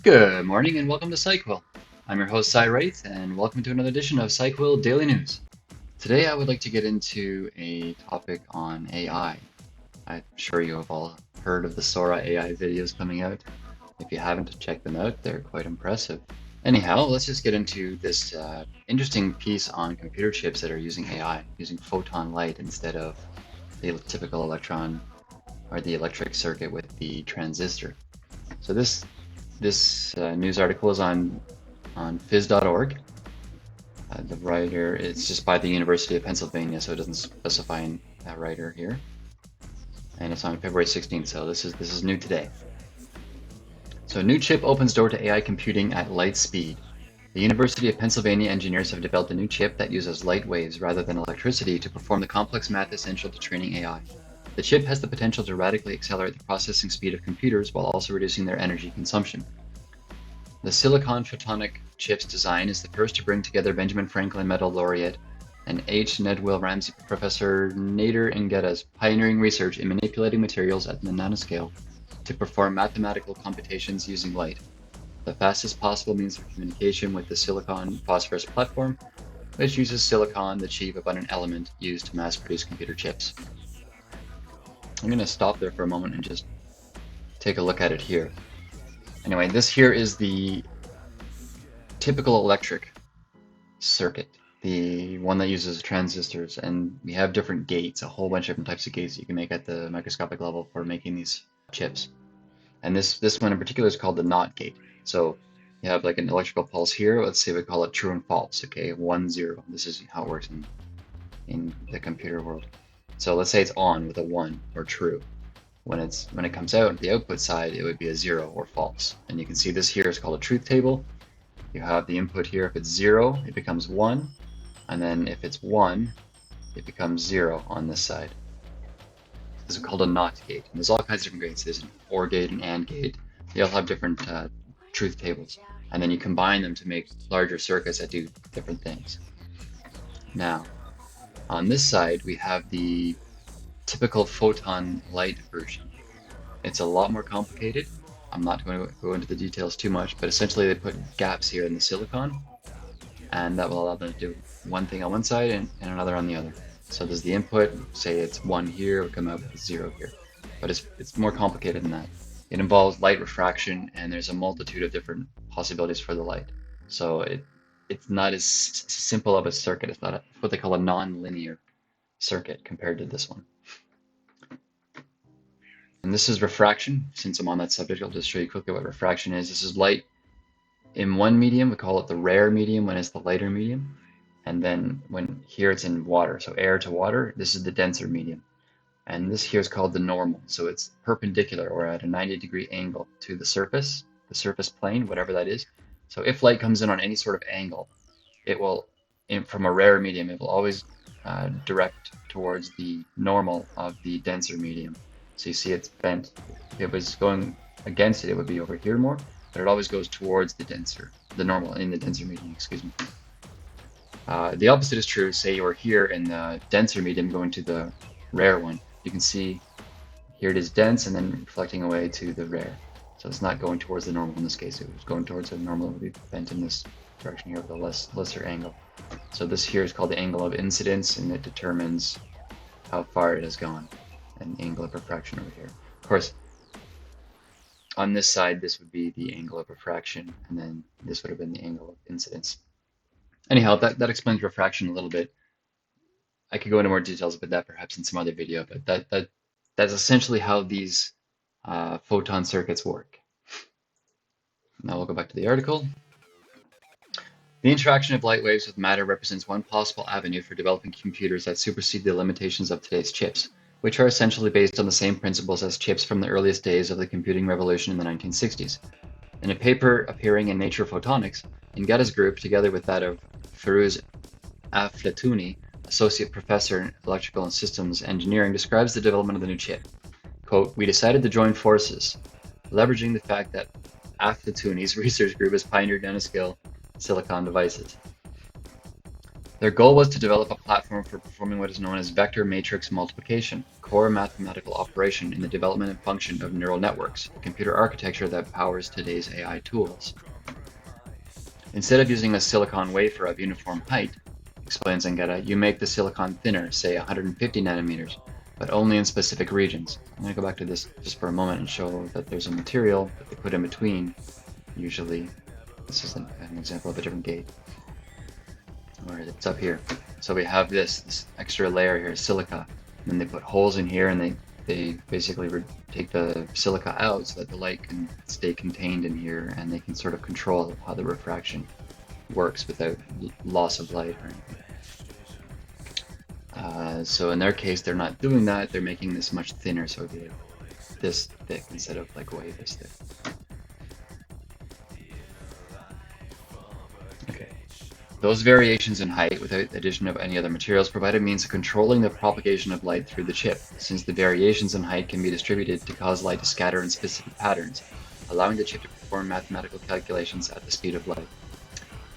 Good morning and welcome to SciQuil. I'm your host, Cy Wright, and welcome to another edition of SciQuil Daily News. Today I would like to get into a topic on AI. I'm sure you have all heard of the Sora AI videos coming out. If you haven't, check them out. They're quite impressive. Anyhow, let's just get into this interesting piece on computer chips that are using AI, using photon light instead of the typical electron or the electric circuit with the transistor. So this news article is on phys.org. The writer is just by the University of Pennsylvania, so it doesn't specify a writer here. And it's on February 16th, so this is new today. So new chip opens door to AI computing at light speed. The University of Pennsylvania engineers have developed a new chip that uses light waves rather than electricity to perform the complex math essential to training AI. The chip has the potential to radically accelerate the processing speed of computers while also reducing their energy consumption. The silicon photonic chip's design is the first to bring together Benjamin Franklin Medal laureate and H. Nedwill Ramsey Professor Nader Engetta's pioneering research in manipulating materials at the nanoscale to perform mathematical computations using light, the fastest possible means of communication with the silicon phosphorus platform, which uses silicon, the chief abundant element used to mass-produce computer chips. I'm going to stop there for a moment and just take a look at it here. Anyway, this here is the typical electric circuit, the one that uses transistors, and we have different gates, a whole bunch of different types of gates that you can make at the microscopic level for making these chips. And this one in particular is called the NOT gate. So you have like an electrical pulse here. Let's say we call it true and false. Okay, 1, 0. This is how it works in the computer world. So let's say it's on with a 1 or true. When it comes out, the output side, it would be a 0 or false. And you can see this here is called a truth table. You have the input here. If it's 0, it becomes 1. And then if it's 1, it becomes 0 on this side. This is called a NOT gate. And there's all kinds of different gates. There's an OR gate, an AND gate. They all have different truth tables. And then you combine them to make larger circuits that do different things. Now, on this side, we have the typical photon light version. It's a lot more complicated. I'm not going to go into the details too much, but essentially they put gaps here in the silicon, and that will allow them to do one thing on one side and another on the other. So there's the input, say it's 1 here, it will come out with 0 here. But it's more complicated than that. It involves light refraction, and there's a multitude of different possibilities for the light. So it's not as simple of a circuit. It's not what they call a non-linear circuit compared to this one. And this is refraction. Since I'm on that subject, I'll just show you quickly what refraction is. This is light in one medium. We call it the rare medium when it's the lighter medium. And then when here it's in water, so air to water, this is the denser medium. And this here is called the normal. So it's perpendicular or at a 90-degree angle to the surface plane, whatever that is. So if light comes in on any sort of angle, it will, from a rare medium, it will always direct towards the normal of the denser medium. So you see it's bent. If it was going against it, it would be over here more, but it always goes towards the normal in the denser medium, excuse me. The opposite is true. Say you were here in the denser medium going to the rare one. You can see here it is dense and then reflecting away to the rare. So it's not going towards the normal in this case. It was going towards the normal. It would be bent in this direction here with a lesser angle. So this here is called the angle of incidence, and it determines how far it has gone. And angle of refraction over here. Of course, on this side, this would be the angle of refraction, and then this would have been the angle of incidence. Anyhow, that explains refraction a little bit. I could go into more details about that perhaps in some other video, but that's essentially how these photon circuits work. Now we'll go back to the article. The interaction of light waves with matter represents one possible avenue for developing computers that supersede the limitations of today's chips, which are essentially based on the same principles as chips from the earliest days of the computing revolution in the 1960s. In a paper appearing in Nature Photonics, Engetta's group, together with that of Firuz Aflatooni, associate professor in electrical and systems engineering, describes the development of the new chip. Quote, "We decided to join forces, leveraging the fact that Aflatooni's research group has pioneered nanoscale silicon devices." Their goal was to develop a platform for performing what is known as vector matrix multiplication, a core mathematical operation in the development and function of neural networks, the computer architecture that powers today's AI tools. Instead of using a silicon wafer of uniform height, explains Engeta, you make the silicon thinner, say 150 nanometers, but only in specific regions. I'm going to go back to this just for a moment and show that there's a material that they put in between. Usually, this is an example of a different gate, where it's up here. So we have this extra layer here, silica, and then they put holes in here, and they basically take the silica out so that the light can stay contained in here, and they can sort of control how the refraction works without loss of light or anything. So in their case, they're not doing that. They're making this much thinner, so it'd be like this thick instead of like way this thick. Okay. Those variations in height, without the addition of any other materials, provide a means of controlling the propagation of light through the chip, since the variations in height can be distributed to cause light to scatter in specific patterns, allowing the chip to perform mathematical calculations at the speed of light.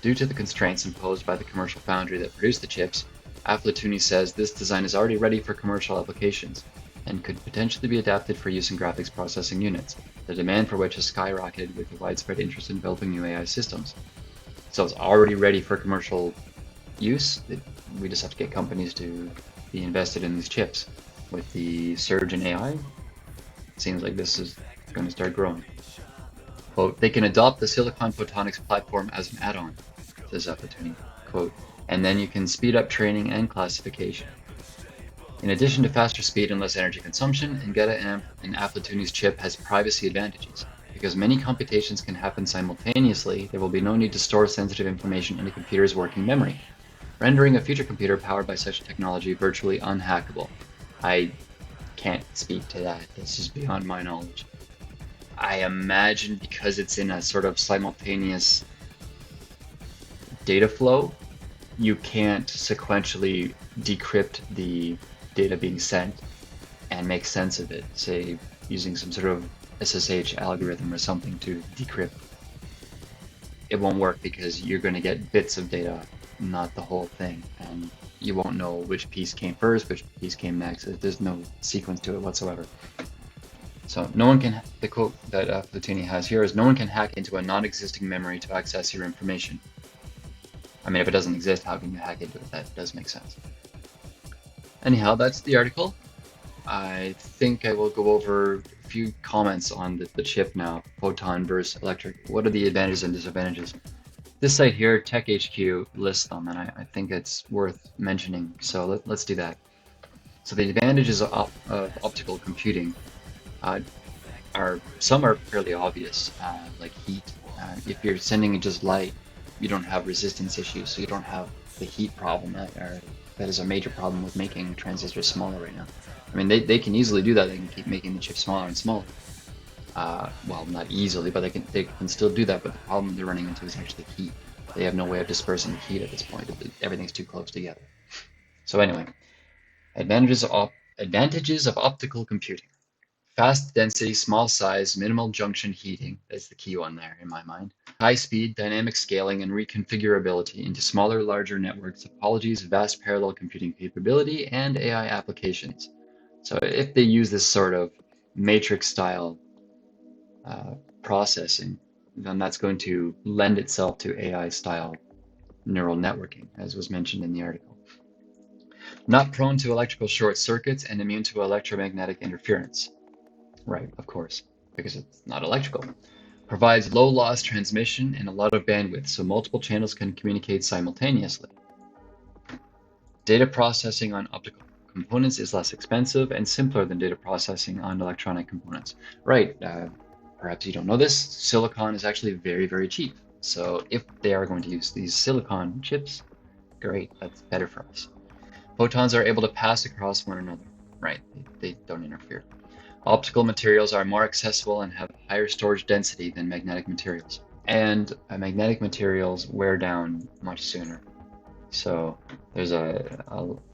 Due to the constraints imposed by the commercial foundry that produced the chips, Aflatuni says this design is already ready for commercial applications and could potentially be adapted for use in graphics processing units, the demand for which has skyrocketed with the widespread interest in developing new AI systems. So it's already ready for commercial use. We just have to get companies to be invested in these chips. With the surge in AI, it seems like this is going to start growing. Quote, they can adopt the silicon photonics platform as an add-on, says Aflatuni. Quote, and then you can speed up training and classification. In addition to faster speed and less energy consumption, Engeta and Aflatuni's chip has privacy advantages. Because many computations can happen simultaneously, there will be no need to store sensitive information in a computer's working memory, rendering a future computer powered by such technology virtually unhackable. I can't speak to that. This is beyond my knowledge. I imagine because it's in a sort of simultaneous data flow, you can't sequentially decrypt the data being sent and make sense of it, say using some sort of SSH algorithm or something to decrypt. It won't work because you're going to get bits of data, not the whole thing, and you won't know which piece came first, which piece came next. There's no sequence to it whatsoever. So no one can, the quote that Aflatuni has here is, no one can hack into a non-existing memory to access your information. I mean, if it doesn't exist, how can you hack into it? That does make sense. Anyhow, that's the article. I think I will go over a few comments on the chip now, photon versus electric. What are the advantages and disadvantages? This site here, TechHQ, lists them, and I think it's worth mentioning, so let's do that. So the advantages of optical computing some are fairly obvious, like heat. If you're sending just light, you don't have resistance issues, so you don't have the heat problem that is a major problem with making transistors smaller right now. I mean, they can easily do that. They can keep making the chip smaller and smaller. Well, not easily, but they can still do that. But the problem they're running into is actually heat. They have no way of dispersing the heat at this point. Everything's too close together. So anyway, advantages of optical computing. Fast density, small size, minimal junction heating. That's the key one there in my mind. High speed, dynamic scaling, and reconfigurability into smaller, larger network topologies, vast parallel computing capability, and AI applications. So if they use this sort of matrix style processing, then that's going to lend itself to AI style neural networking, as was mentioned in the article. Not prone to electrical short circuits and immune to electromagnetic interference. Right, of course, because it's not electrical. Provides low loss transmission and a lot of bandwidth, so multiple channels can communicate simultaneously. Data processing on optical components is less expensive and simpler than data processing on electronic components. Right, perhaps you don't know this, silicon is actually very, very cheap. So if they are going to use these silicon chips, great, that's better for us. Photons are able to pass across one another. Right, they don't interfere. Optical materials are more accessible and have higher storage density than magnetic materials. And magnetic materials wear down much sooner. So there's a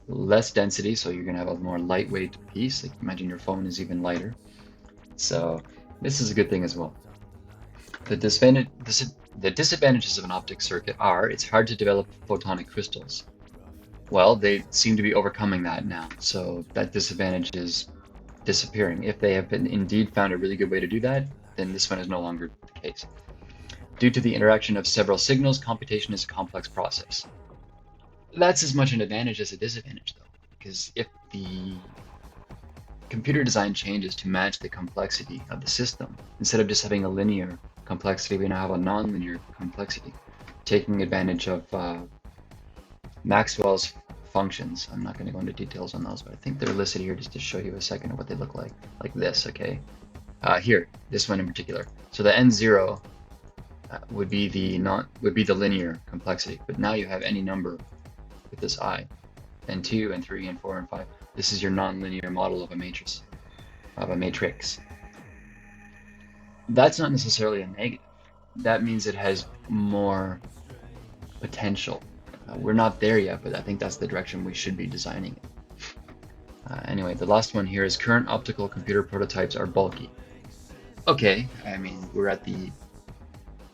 less density, so you're going to have a more lightweight piece. Like imagine your phone is even lighter. So this is a good thing as well. The disadvantages of an optic circuit are it's hard to develop photonic crystals. Well, they seem to be overcoming that now, so that disadvantage is disappearing. If they have been indeed found a really good way to do that, then this one is no longer the case. Due to the interaction of several signals, computation is a complex process. That's as much an advantage as a disadvantage, though, because if the computer design changes to match the complexity of the system, instead of just having a linear complexity, we now have a nonlinear complexity, taking advantage of Maxwell's functions. I'm not going to go into details on those, but I think they're listed here just to show you a second of what they look like this, okay? Here, this one in particular. So the n0 would be the linear complexity, but now you have any number with this I, n2, n3, n4, n5. This is your nonlinear model of a matrix. That's not necessarily a negative. That means it has more potential. We're not there yet, but I think that's the direction we should be designing it. Anyway, the last one here is current optical computer prototypes are bulky. Okay, I mean, we're at the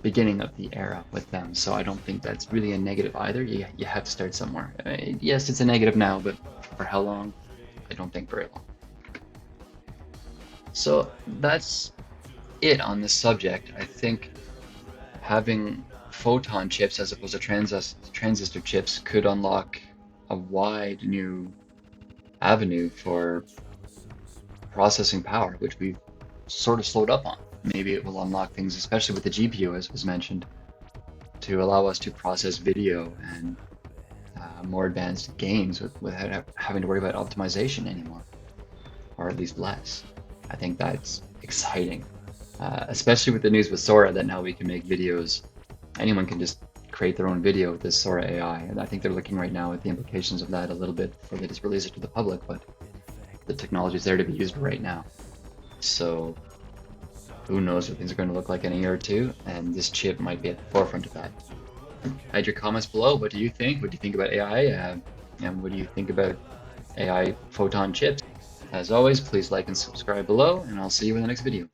beginning of the era with them, so I don't think that's really a negative either. You have to start somewhere. Yes, it's a negative now, but for how long? I don't think very long. So that's it on this subject. I think having photon chips as opposed to transistor chips could unlock a wide new avenue for processing power, which we've sort of slowed up on. Maybe it will unlock things, especially with the GPU, as was mentioned, to allow us to process video and more advanced games without having to worry about optimization anymore, or at least less. I think that's exciting, especially with the news with Sora that now we can make videos. Anyone can just create their own video with this Sora AI, and I think they're looking right now at the implications of that a little bit before they just release it to the public, but the technology is there to be used right now. So who knows what things are going to look like in a year or two, and this chip might be at the forefront of that. Add your comments below. What do you think? What do you think about AI? And what do you think about AI photon chips? As always, please like and subscribe below, and I'll see you in the next video.